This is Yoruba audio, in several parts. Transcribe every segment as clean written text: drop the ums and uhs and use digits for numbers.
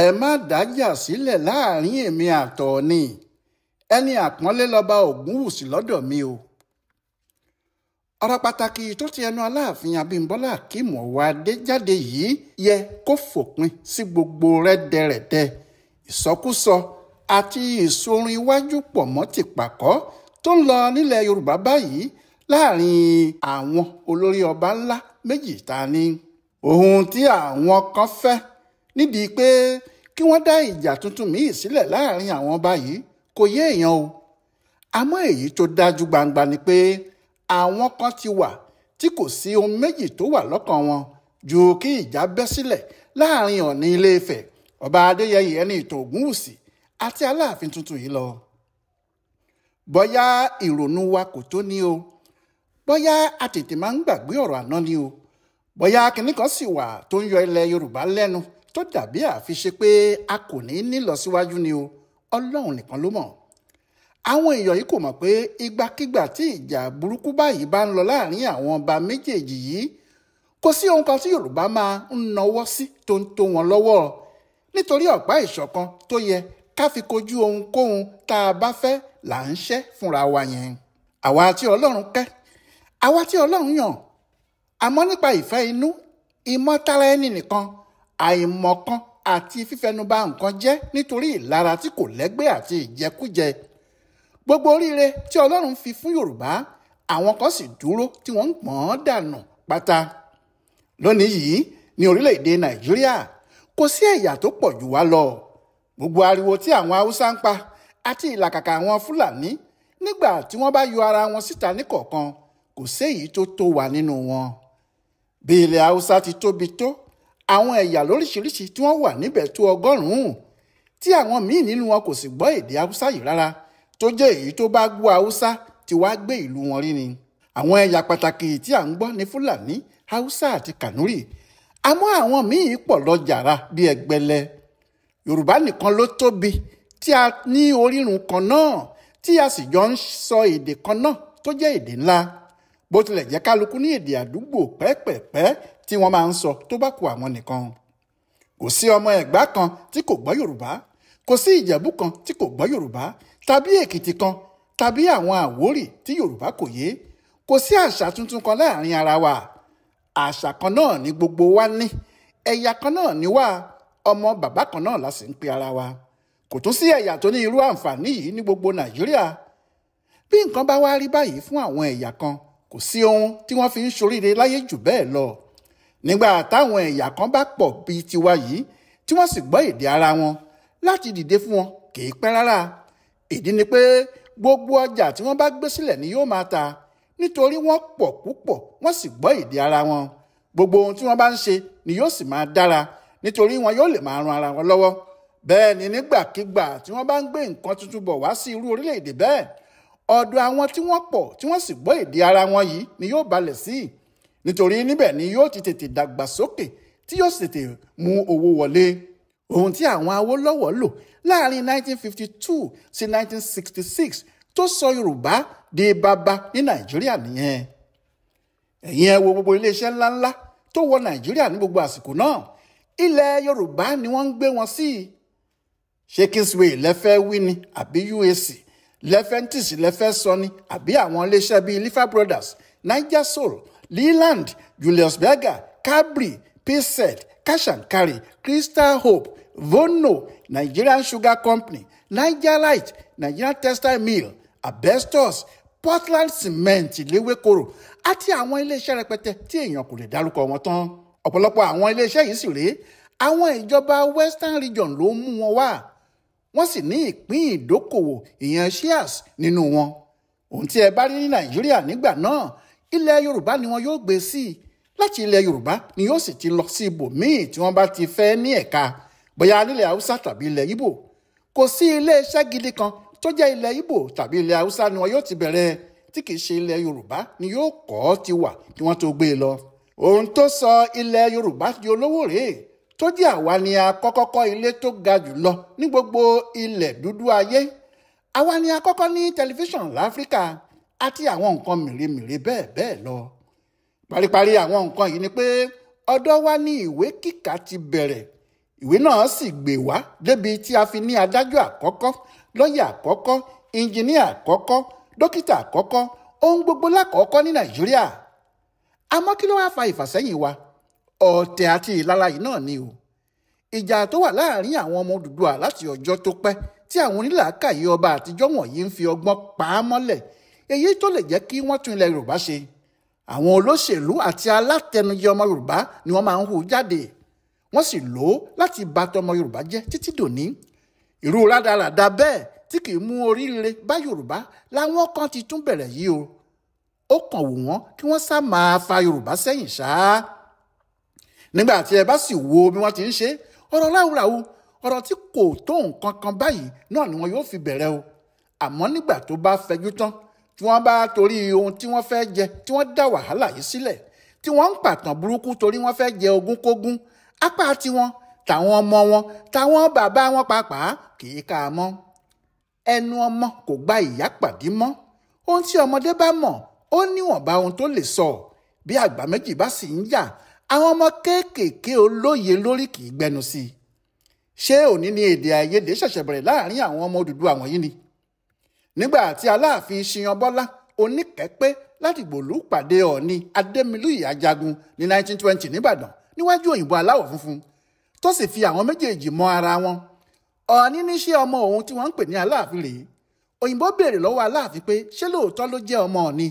ẹ má dájà sílẹ̀ láàrin èmi àtọ̀ọ̀ni ẹni àpọ́nlé lọ́ba Ògúnwùsì lọ́dọ̀ mi o. ọ̀rọ̀ pàtàkì tó ti ẹnu Aláàfin Abímbọ́lá Akeem Ọwọ́adé jáde yìí yẹ kó fòpin sí gbogbo rẹ́dẹrẹ̀dẹ ìsọkúsọ àti ìsorin iwájú pọ̀ mọ́ tìpàkọ́ tó ń lọ nílẹ̀ Yorùbá báyìí láàrin àwọn olórí ọba ńlá méjì ta ní. ohun tí àwọn kan fẹ́ nídìí pé kí wọ́n dá ìjà tuntun míì sílẹ̀ láàrin àwọn ọba yìí kò yé èèyàn o. àmọ́ èyí tó dájú gbangba ni pé àwọn kan ti wà tí kò sí ohun méjì tó wà lọ́kàn wọn ju kí ìjà bẹ́ sílẹ̀ láàrin Ọọ̀ni Ilé-Ifẹ̀ ọba Adéyẹyè ẹni ìtàn Ògúnwùsì àti Aláàfin tuntun yìí lọ. bóyá ìrònú wa kò tó ní o, bóyá a tètè máa ń gbàgbé ọ̀rọ̀ àná ni o, bóyá kinní kan sì wà tó ń yọ ilẹ̀ Yorùbá lẹ́nu tó dàbí àfiṣe pé a kò ní nílọsíwájú ni o, Ọlọ́run nìkan ló mọ̀. àwọn èèyàn yìí kò mọ̀ pé ìgbàkigbà tí ìjà burúkú báyìí bá ń lọ láàrin àwọn ọba méjèèjì yìí kò sí ohun kan tí Yorùbá máa ń nawọ́ sí tó ń tó wọn lọ́wọ́ nítorí ọ̀pá ìṣọ̀kan tó yẹ ká fi kojú ohunkóhun tá a bá fẹ́ là ń ṣẹ́ fúnra wa yẹn. àwa tí Ọlọ́run kẹ́, àwa tí Ọlọ́run yàn, àmọ́ nípa ìfẹ́ inú, ìmọ̀tara ẹni nìkan, àìmọ̀kan àti fífẹnubà nǹkan jẹ́ nítorí ìlara tí kò lẹ́gbẹ́ àti ìjẹkújẹ. gbogbo oríire tí Ọlọ́run fi fún Yorùbá àwọn kan sì dúró tí wọ́n ń pọ́n dànù pátá. lónìí yìí ní orílẹ̀-èdè Nàìjíríà kò sí ẹ̀yà tó pọ̀ jù wá lọ. gbogbo ariwo tí àwọn Haúsá ń pa àti ìlàkàkà àwọn Fúlàní nígbà tí wọ́n bá yọ ara wọn síta níkọ̀ọ̀kan kò séyìí tó tó wà nínú wọn. bí ilẹ̀ Haúsá ti tóbi tó, àwọn ẹ̀yà lóríṣiríṣi tí wọ́n wà níbẹ̀ tó 100 tí àwọn míì nínú wọn kò sì gbọ́ èdè Haúsá yìí rárá tó jẹ́ èyí tó bá gbọ́ Haúsá tí wàá gbé ìlú wọn rí ni. àwọn ẹ̀yà pàtàkì tí à ń gbọ́ ní Fúlàní, Haúsá àti Kànúrì, àmọ́ àwọn míì pọ̀ lọ jàrá bí ẹgbẹ̀lẹ̀. Yorùbá nìkan ló tóbi tí a ní orírun kan náà tí a sì jọ ń sọ èdè kan náà tó jẹ́ èdè ńlá, bó tilẹ̀ jẹ́ kálukú ní èdè àdúgbò pẹ́ẹ́pẹ́ẹ́pẹ́ tí wọ́n máa ń sọ tó bá kù àwọn nìkan. kò sí ọmọ Ẹ̀gbá kan tí kò gbọ́ Yorùbá, kò sí Ìjẹ̀bú kan tí kò gbọ́ Yorùbá, tàbí Èkìtì kan tàbí àwọn Àwórì tí Yorùbá kò yé. kò sí àṣà tuntun kan láàrin ara wa. àṣà kan náà ni gbogbo wa ní, ẹ̀yà kan náà ni wá, ọmọ bàbá kan náà la sì ń pe ara wa. kò tún sí ẹ̀yà tó ní irú àǹfààní yìí ní gbogbo Nàìjíríà. bí nǹkan bá wá rí báyìí fún àwọn ẹ̀yà kan, kò sí ohun tí wọ́n fi ń ṣoríire láyé jù bẹ́ẹ̀ lọ. nígbà táwọn ẹ̀yà kan bá pọ̀ bíi tiwa yìí tí wọ́n sì gbọ́ èdè ara wọn, láti dìde fún wọn kì í pẹ́ rárá. ìdí ni pé gbogbo ọjà tí wọ́n bá gbé sílẹ̀ ni yóò máa ta, nítorí wọ́n pọ̀ púpọ̀ wọ́n sì gbọ́ èdè ara wọn. gbogbo ohun tí wọ́n bá ń ṣe ni yóò sì máa dára, nítorí wọn yóò lè máa ran ara wọn lọ́wọ́. bẹ́ẹ̀ ni nígbàkigbà tí wọ́n bá ń gbé nǹkan tuntun bọ̀ wá sí irú orílẹ̀-èdè bẹ́ẹ̀, ọ̀dọ̀ àwọn tí wọ́n pọ̀ tí wọ́n sì gbọ́ èdè ara wọn yìí ni yóò balẹ̀ sí, nítorí níbẹ̀ ni yóò ti tètè dàgbà sókè tí yóò sì tètè mú owó wọlé. ohun tí àwọn Awólọ́wọ̀ lò láàrin 1952 sí 1966 tó sọ Yorùbá di bàbá ní Nàìjíríà nìyẹn. ẹ̀yin ẹ wo gbogbo iléeṣẹ́ ńláńlá tó wọ Nàìjíríà ní gbogbo àsìkò náà, ilẹ̀ Yorùbá ni wọ́n ń gbé wọn sí. ṣé Kingsway lẹ́fẹ́ wí ni àbí UAC, Lefentis lẹ́fẹ́ sọ ni àbí àwọn iléeṣẹ́ bíi Lifa Brothers, Niger Soul, Leland, Julius Berger, Cadbury, Payset, Cash and Carry, Crystal Hope, Vono, Nigerian Sugar Company, Nigerite, Nigerian Textile Mill, Abestos, Portland Cement, Lewekoro àti àwọn iléeṣẹ́ rẹpẹtẹ tí èèyàn kò lè dárúkọ wọn tán. ọ̀pọ̀lọpọ̀ àwọn iléeṣẹ́ yìí sì rèé àwọn ìjọba Western Region ló mú wọn wá, wọ́n sì ní ìpín ìdókòwò ìyẹn shares nínú wọn. ohun tí ẹ bá rí ní Nàìjíríà nígbà náà, ilẹ̀ Yorùbá ni wọn yóò gbé sí. láti ilẹ̀ Yorùbá ni yóò sì ti lọ sí ibòmíì tí wọ́n bá ti fẹ́ ní ẹ̀ka, bóyá nílẹ̀ Haúsá tàbí ilẹ̀ Ìgbò. kò sí iléeṣẹ́ gidi kan tó jẹ́ ilẹ̀ Ìgbò tàbí ilẹ̀ Haúsá ni wọn yóò ti bẹ̀rẹ̀ tí kì í ṣe ilẹ̀ Yorùbá ni yóò kọ́ ti wà kí wọ́n tó gbé e lọ. ohun tó sọ ilẹ̀ Yorùbá di olówó rèé, tó jẹ́ àwa ni a kọ́kọ́ kọ́ ilé tó ga jù lọ ní gbogbo ilẹ̀ dúdú ayé. àwa ni a kọ́kọ́ ní tẹlifíṣàn láfíríkà àti àwọn nǹkan mèremère bẹ́ẹ̀ bẹ́ẹ̀ lọ. paríparí àwọn nǹkan yìí ni pé ọ̀dọ̀ wa ní ìwé kíkà ti bẹ̀rẹ̀. ìwé náà sì gbé wá débi tí a fi ní adájọ́ àkọ́kọ́, lọ́ọ̀yà àkọ́kọ́, ìnjìníà àkọ́kọ́, dókítà àkọ́kọ́, ohun gbogbo lákọ̀ọ́kọ́ ní Nàìjíríà. Àmọ́ kí ló wá fa ìfàsẹ́yìn wa? Ọ̀tẹ̀ àti ìlara yìí náà ni o. Ìjà tó wà láàrin àwọn ọmọ Odùduwà láti ọjọ́ tó pẹ́ tí àwọn onílàákàyè ọba àtijọ́ wọ̀nyí ń fi ọgbọ́n pa á mọ́lẹ̀, èyí tó lè jẹ́ kí wọ́n tún ilẹ̀ Yorùbá ṣe. Àwọn olóṣèlú àti alátẹnujẹ ọmọ Yorùbá ni wọ́n máa ń hù jáde, wọ́n sì lò ó láti bà tọmọ Yorùbá jẹ́ títí dòní. Irú rádaràda bẹ́ẹ̀ tí kì í mú oríire bá Yorùbá láwọn kan ti tún bẹ̀rẹ̀ yìí o. Ó kàn wù wọ́n kí wọ́n sá máa fa Yorùbá sẹ́yìn ṣáá. Nígbà tí ẹ bá sì wo bí wọ́n ti ń ṣe ọ̀rọ̀ ráúráú, ọ̀rọ̀ tí kò tó nǹkan kan báyìí náà ni wọn yóò fi bẹ̀rẹ̀ o. Àmọ́ nígbà tó bá fẹjú tán, tí wọ́n bá torí ohun tí wọ́n fẹ́ jẹ tí wọ́n dá wàhálà yìí sílẹ̀, tí wọ́n ń pàtàn burúkú torí wọ́n fẹ́ jẹ ogúnkógún, apá tiwọn, tàwọn ọmọ wọn, tàwọn bàbá wọn pàápàá kì í ká a mọ́. Ẹnu ọmọ kò gba ìyá pàdé mọ́. Ohun tí ọmọdé bá mọ̀ ó níwọ̀nba ohun tó lè sọ. Bí àgbà méjì bá sì ń jà, àwọn ọmọ kéékèèké olóye lórí kì í gbẹnu sí i. Ṣé òní ni èdè àìyedè ṣẹ̀ṣẹ̀ bẹ̀rẹ̀ láàrin àwọn ọmọ Odùduwà wọ̀nyí ni? Nígbà tí Aláàfin Ṣíyan Bọ́lá Oníkẹ́pẹ́ láti gbòòlù pàdé Ọọ̀ni Adémilúyì Ajagun ní 1920 nìbàdàn níwájú òyìnbó aláwọ̀ funfun tó sì fi àwọn méjèèjì mọ ara wọn. Ọọ̀ni ní ṣé ọmọ òun tí wọ́n ń pè ní Aláàfin rèé. Òyìnbó béèrè lọ́wọ́ Aláàfin pé ṣé lóòótọ́ ló jẹ́ ọmọ Ọọ̀ni?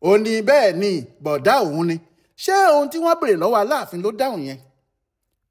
Ó ní bẹ́ẹ̀ ni, bọ̀dá òun ni. Ṣé ohun tí wọ́n béèrè lọ́wọ́ Aláàfin ló dáhùn yẹn?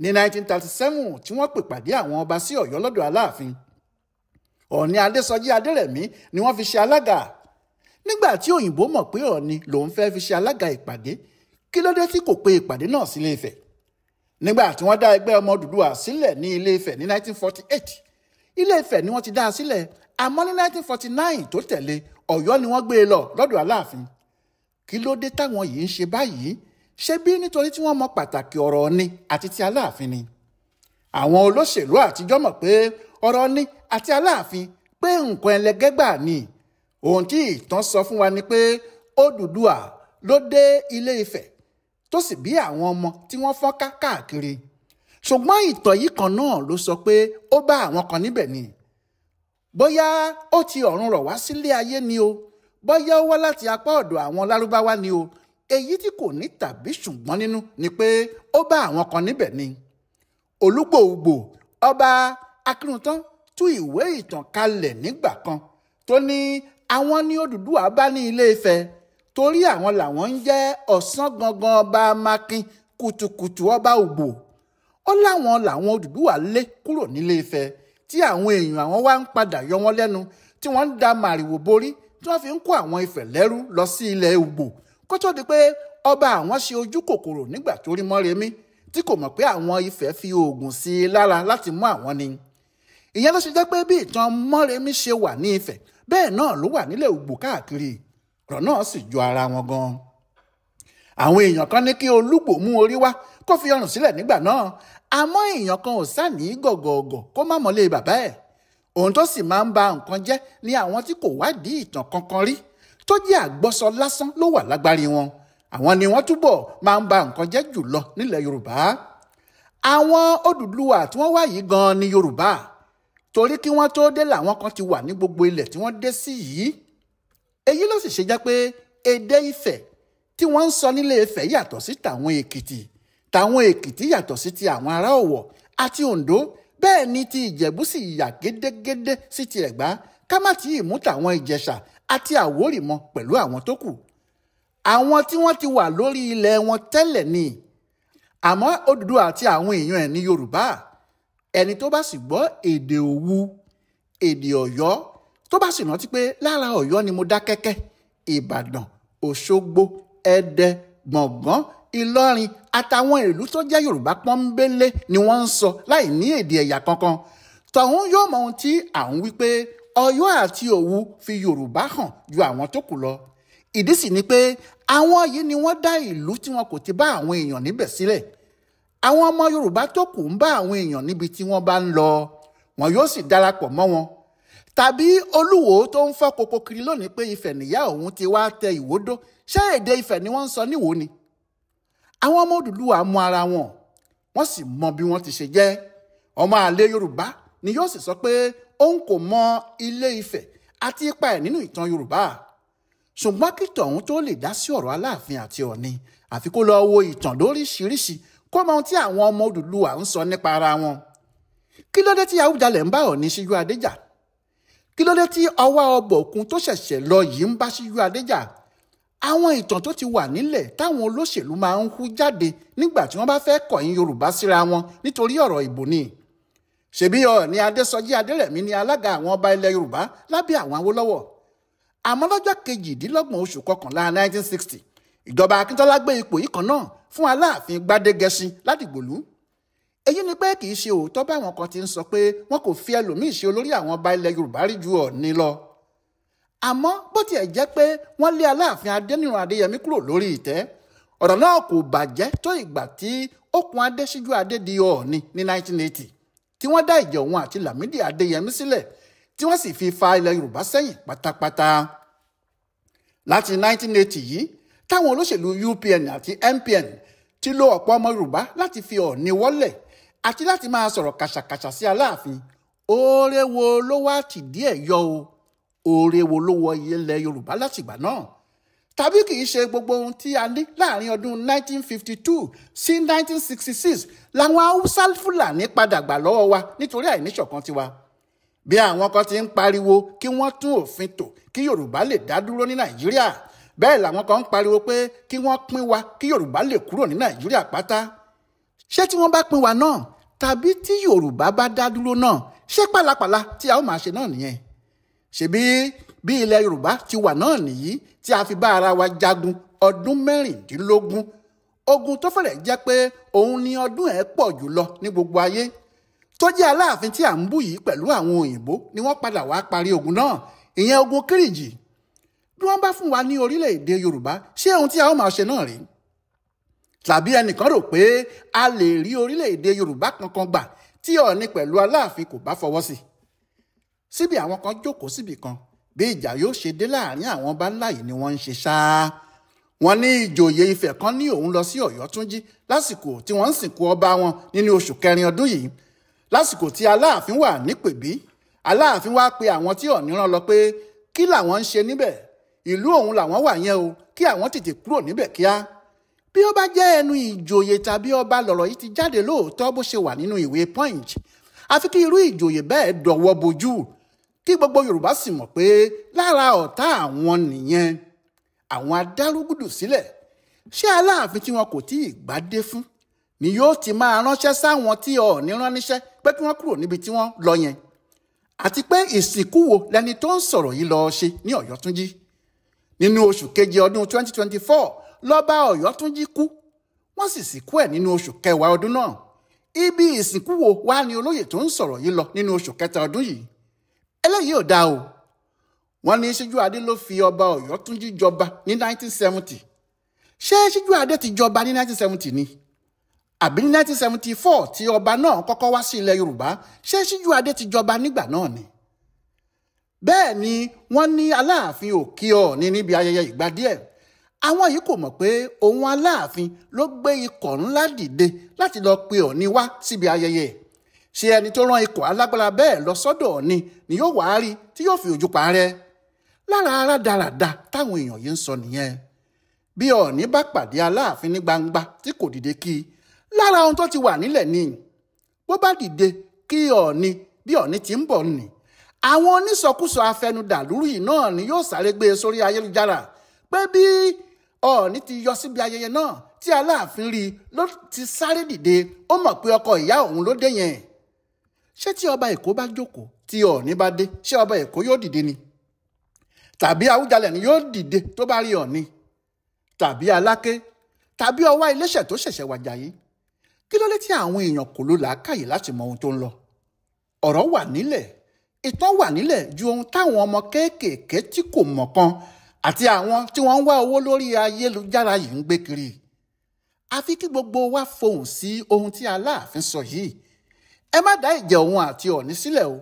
Ní 1937 tí wọ́n pè pàdé àwọn ọba sí Ọ̀yọ́ lọ́dọ̀ Aláàfin, Ọọ̀ni Adésọjí Adérẹ̀mí ni wọ́n fi ṣe alága. Nígbà tí òyìnbó mọ̀ pé Ọọ̀ni lòun fẹ́ fi ṣe alága ìpàdé, kí ló dé tí kò pe ìpàdé náà sí Ilé-Ifẹ̀? Nígbà tí wọ́n dá ẹgbẹ́ ọmọ Odùduwà sílẹ̀ ní Ilé-Ifẹ̀ ní 1948, Ilé-Ifẹ̀ ni wọ́n ti dá a sílẹ̀, àmọ́ ní 1949 tó tẹ̀lé, Ọ̀yọ́ ni wọ́n gbé e lọ lọ́dọ̀ Aláàfin. Kí ló dé táwọn yìí ń ṣe báyìí? Ṣé bí nítorí tí wọ́n mọ pàtàkì ọ̀rọ̀ Ọọ̀ni àti ti Aláàfin ni? Àwọn olóṣèlú àtijọ́ mọ̀ pé ọ̀rọ̀ Ọọ̀ni àti Aláàfin pé nǹkan ẹlẹgẹ́ gbà ni. Ohun tí ìtàn sọ fún wa ni pé Odùduwà ló dé Ilé-Ifẹ̀ tó sì bí àwọn ọmọ tí wọ́n fọ́n káàkiri. Ṣùgbọ́n ìtàn yìí kan náà ló sọ pé ó bá àwọn kan níbẹ̀ ni. Bóyá ó ti ọ̀run rọ̀ wá sílé ayé ni o, bóyá ó wá láti apá ọ̀dọ̀ àwọn Lárúbáwá ni o, èyí tí kò ní tàbí ṣùgbọ́n nínú ni pé ó bá àwọn kan níbẹ̀ ni. Olúgbòugbò ọba Akíntán tú ìwé ìtàn kalẹ̀ nígbà kan tó ní àwọn ní Odùduwà bá ní Ilé-Ifẹ̀ torí àwọn làwọn ń jẹ́ ọ̀sán gangan ọba Mákin kùtùkùtù ọba Ògbò. Ó láwọn làwọn Odùduwà lé kúrò nílé-Ifẹ̀ tí àwọn èèyàn àwọn wá ń padà yọ wọ́n lẹ́nu, tí wọ́n ń da màrìwò borí, tí wọ́n fi ń kó àwọn Ifẹ̀ lẹ́rú lọ sí ilẹ̀ Ògbò kó tó di pé ọba àwọn ṣe ojú kòkòrò nígbà tó rí Mọ́remí tí kò mọ̀ pé àwọn Ifẹ̀ fi oògùn sí i lára láti mú àwọn ni. Ìyẹn ló ṣe jẹ́ pé bí ìtàn Mọ́remí ṣe wà ní Ifẹ̀ bẹ́ẹ̀ náà ló wà nílẹ̀ Ògbò káàkiri. Ọ̀rọ̀ náà sì jọ ara wọn gan. Àwọn èèyàn kan ní kí Olúgbò mú orí wá kó fi ọrùn sílẹ̀ nígbà náà, àmọ́ èèyàn kan ò sáàní gọ̀gọ̀gọ̀ kó má mọ̀lé bàbá ẹ̀. Ohun tó sì máa ń ba nǹkan jẹ́ ni àwọn tí kò wádìí ìtàn kankan rí tó jẹ́ àgbọ́sọ lásán ló wà lágbárí wọn. Àwọn ni wọ́n túbọ̀ máa ń ba nǹkan jẹ́ jùlọ nílẹ̀ Yorùbá. Àwọn Odùduwà tí wọ́n wá yìí gan ni Yorùbá, torí kí wọ́n tó dé làwọn kan ti wà ní gbogbo ilẹ̀ tí wọ́n dé sí yìí. Èyí ló sì ṣe jẹ́ pé èdè Ifẹ̀ tí wọ́n ń sọ nílé Ifẹ̀ yàtọ̀ sí tàwọn Èkìtì yàtọ̀ sí ti àwọn ará Ọ̀wọ̀ àti Oǹdó, bẹ́ẹ̀ ni ti Ìjẹ̀bú sì yà gédégédé sí ti Ẹ̀gbá, ká má tí ì mú tàwọn Ìjẹ̀ṣà àti Àwórì mọ́ pẹ̀lú àwọn tó kù. Àwọn tí wọ́n ti wà lórí ilẹ̀ wọn tẹ́lẹ̀ ni. Àmọ́ Odùduwà àti àwọn èèyàn ẹ̀ ní Yorùbá. Ẹni tó bá sì gbọ́ èdè Òwu, èdè Ọ̀yọ́, tó bá sì rántí pé lára Ọ̀yọ́ ni Mọdákẹ́kẹ́, Ìbàdàn, Òṣogbo, Ẹdẹ, Gbọ̀ngán, Ìlọrin àtàwọn ìlú tó jẹ́ Yorùbá pọ́nbélé ni wọ́n ń sọ láì ní èdè ẹ̀yà kankan. Tọ̀hún yóò mọ ohun tí à ń wí pé Ọ̀yọ́ àti Òwu fi Yorùbá hàn ju àwọn tó kù lọ. Ìdí sì ni pé àwọn yìí ni wọ́n dá ìlú tí wọn kò ti bá àwọn èèyàn níbẹ̀ sílẹ̀. Àwọn ọmọ Yorùbá tó kù ń bá àwọn èèyàn níbi tí wọ́n bá ń lọ, wọn yóò sì darapọ̀ mọ́ wọn. Tàbí Olúwo tó ń fọ́ koko kiri lónìí pé Ifẹ̀ nìyá òun ti wá tẹ Ìwódó, ṣé èdè Ifẹ̀ ni wọ́n ń sọ níwò ni? Àwọn ọmọ Odùduwà mọ ara wọn, wọ́n sì mọ bí wọ́n ti ṣe jẹ́. Ọmọ àlè Yorùbá ni yóò sì sọ pé òun kò mọ Ilé Ifẹ̀ àti ipa ẹ̀ nínú ìtàn Yorùbá. Ṣùgbọ́n kí tọ̀hún tó lè dá sí ọ̀rọ̀ Aláàfin àti Ọọ̀ni àfi kó lọ wo ìtàn lóríṣiríṣi kó mọ ohun tí àwọn ọmọ Odùduwà ń sọ nípa ara wọn. Kí ló dé tí Awùjalẹ̀ ń bá Ọọ̀ni Síjú Adé jà? Kí ló dé tí ọwá ọbọ̀ òkun tó ṣẹ̀ṣẹ̀ lọ yìí ń bá Síjú Adé jà? Àwọn ìtàn tó ti wà nílẹ̀ táwọn olóṣèlú máa ń hú jáde nígbà tí wọ́n bá fẹ́ kọ̀yìn Yorùbá síra wọn nítorí ọ̀rọ̀ ìbò ni. Ṣebí Ọọ̀ni Adésọjí Adérẹ̀mí ni alága àwọn ọba ilẹ̀ Yorùbá lábẹ́ àwọn Awólọ́wọ̀. Àmọ́ lọ́jọ́ 28 oṣù kọkànlá 1960 ìjọba Akíntọ́lá gbé ipò yìí kan náà fún Aláàfin Gbádégẹṣin Ládìgbòlú. Èyí ni pé kì í ṣe òótọ́ báwọn kan ti ń sọ pé wọn kò fi ẹlòmíì ṣe olórí àwọn ọba ilẹ̀ Yorùbá rí ju Ọọ̀ni lọ. Àmọ́ bó tiẹ̀ jẹ́ pé wọ́n lé Aláàfin Adéníran Adéyẹmí kúrò lórí ìtẹ́, ọ̀rọ̀ náà kò bàjẹ́ tó ìgbà tí Okùn Adé Síjú Adé di Ọọ̀ni ní 1980 tí wọ́n dá ìjà òun àti Lámídì Adéyẹmí sílẹ̀ tí wọ́n sì fi fa ilẹ̀ Yorùbá sẹ́yìn pátápátá. Láti 1980 yìí táwọn olóṣèlú UPN àti MPN ti lo ọ̀pọ̀ ọmọ Yorùbá láti fi Ọọ̀ni wọ́lẹ̀ àti láti máa sọ̀rọ̀ kàṣàkàṣà sí Aláàfin. Oore wo ló wá tìdí ẹ̀ yọ o? Oore wo ló wọ ilẹ̀ Yorùbá látìgbà náà? Tàbí kì í ṣe gbogbo ohun tí a ní láàrin ọdún 1952 sí 1966 làwọn Haúsá Fúlàní padà gbà lọ́wọ́ wa nítorí àìníṣọ̀kan tiwa? Bí àwọn kan ti ń pariwo kí wọ́n tún òfin tò kí Yorùbá lè dá dúró ní Nàìjíríà, bẹ́ẹ̀ làwọn kan ń pariwo pé kí wọ́n pín wa kí Yorùbá lè kúrò ní Nàìjíríà pátá. Ṣé tí wọ́n bá pín wa náà tàbí tí Yorùbá bá dá dúró náà, ṣé pálapàla tí a ó máa ṣe náà nìyẹn? Ṣebí bí ilẹ̀ Yorùbá ti wà náà nìyí tí a fi bá ara wa jagun ọdún 16, ogun tó fẹ́rẹ̀ jẹ́ pé òun ni ọdún ẹ̀ pọ̀ jùlọ ní gbogbo ayé. Tó jẹ́ Aláàfin tí à ń bú yìí pẹ̀lú àwọn òyìnbó ni wọ́n padà wá parí ogun náà, ìyẹn ogun Kírìjì. Bí wọ́n bá fún wa ní orílẹ̀-èdè Yorùbá, ṣé ohun tí a ó máa ṣe náà rí? Tàbí ẹnìkan rò pé a lè rí orílẹ̀-èdè Yorùbá kankan gbà tí Ọọ̀ni pẹ̀lú Aláàfin kò bá fọwọ́ sí? Síbi àwọn kan jókòó síbì kan, bí ìjà yóò ṣe dé láàrin àwọn ọba ńlá yìí ni wọ́n ń ṣe ṣáá. Wọ́n ní ìjòyè Ifẹ̀ kan ní òun lọ sí Ọ̀yọ́túnjí lásìkò tí wọ́n ń sìnkú ọba wọn nínú oṣù kẹrin ọdún yìí. Lásìkò tí Aláàfin wà nípèbí, Aláàfin wá pe àwọn tí Ọọ̀ni rán lọ pé kí làwọn ń ṣe níbẹ̀? Ìlú òun làwọn wà yẹn o, kí àwọn tètè kúrò níbẹ̀ kíá. Bí ó bá jẹ́ ẹnu ìjòyè tàbí ọba lọ̀rọ̀ yìí ti jáde lóòótọ́ bó ṣe wà nínú ìwé Punch, àfi kí irú ìjòyè bẹ́ẹ̀ dọ̀wọ́ bojú kí gbogbo Yorùbá sì mọ̀ pé lára ọ̀tá àwọn nìyẹn. Àwọn adárúgúdù sílẹ̀. Ṣé Aláàfin tí wọn kò tí ì gbádé fún ni yóò ti máa ránṣẹ́ sáwọn tí Ọọ̀ni rán níṣẹ́ pé kí wọ́n kúrò níbi tí wọ́n lọ yẹn? Àti pé ìsìnkú wo lẹni tó ń sọ̀rọ̀ yìí lọ ṣe ní Ọ̀yọ́túnjí? Nínú oṣù keje ọdún 2024 lọ́ba Ọ̀yọ́túnjí kú, wọ́n sì sìnkú ẹ̀ nínú oṣù kẹwàá ọdún náà. Ibi ìsìnkú wo wá ni olóyè tó ń sọ̀rọ̀ yìí lọ nínú oṣù kẹta ọdún yìí? Eléyìí ò dáa o. Wọ́n ní Síjú Adé ló fi ọba Ọ̀yọ́túnjí jọba ní 1970. Ṣé Síjú Adé ti jọba ní 1970 ni? Àbí ní 1974 tí ọba náà kọ́kọ́ wá sí ilẹ̀ Yorùbá, ṣé Síjú Adé ti jọba nígbà náà ni? Bẹ́ẹ̀ ni wọ́n ní Aláàfin ò kí Ọọ̀ni níbi ayẹyẹ ìgbà díẹ̀. Àwọn yìí kò mọ̀ pé òun Aláàfin ló gbé ikọ̀ ńlá dìde láti lọ pe Ọọ̀ni wá síbi ayẹyẹ. Ṣé ẹni tó rán ikọ̀ alágbára bẹ́ẹ̀ lọ sọ́dọ̀ Ọọ̀ni ni yóò wá rí tí yóò fi ojú parẹ́? Lára rádaràda táwọn èèyàn yìí ń sọ nìyẹn. Bí Ọọ̀ni bá pàdé Aláàfin ní gbangba tí kò dìde kí, lára ohun tó ti wà nílẹ̀ ni. Bó bá dìde kí Ọọ̀ni bí Ọọ̀ni ti ń bọ̀ nì, àwọn onísọkúsọ afẹnudàlúrú yìí náà ni yóò sáré gbé sórí ayélujára pé bí Ọọ̀ni ti yọ síbi ayẹyẹ náà tí Aláàfin rí ló ti sáré dìde, ó mọ̀ pé ọkọ ìyá òun ló dé yẹn. Ṣé tí ọba Èkó bá jókòó tí Ọọ̀ni bá dé, ṣé ọba Èkó yóò dìde ni? Tàbí Awùjalẹ̀ ni yóò dìde tó bá rí Ọọ̀ni? Tàbí Aláké? Tàbí Ọwá Iléṣẹ̀ tó ṣẹ̀ṣẹ̀ wàjà yìí? Kí ló dé tí àwọn èèyàn kò lò làákàyè láti mọ ohun tó ń lọ? Ọ̀rọ̀ wà nílẹ̀, ìtàn wà nílẹ̀ ju ohun táwọn ọmọ kéékèèké tí kò mọ̀ kan àti àwọn tí wọ́n ń wá owó lórí ayélujára yìí ń gbé kiri. Àfi kí gbogbo wa fohùn sí ohun tí Aláàfin sọ yìí. Ẹ má dá ìjà òun àti Ọọ̀ni sílẹ̀ o,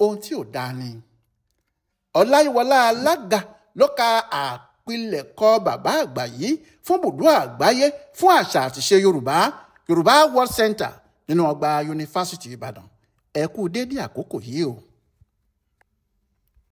ohun tí ò dáa ni. Ọláyíwọlá Alága ló ka àpilẹ̀kọ bàbá àgbà yìí fún Bùdó Àgbáyé fún àṣà àtìṣe Yorùbá Yorùbá World Center nínú ọgbà yunifásitì Ìbàdàn. Ẹ kú dédé àkókò yìí o.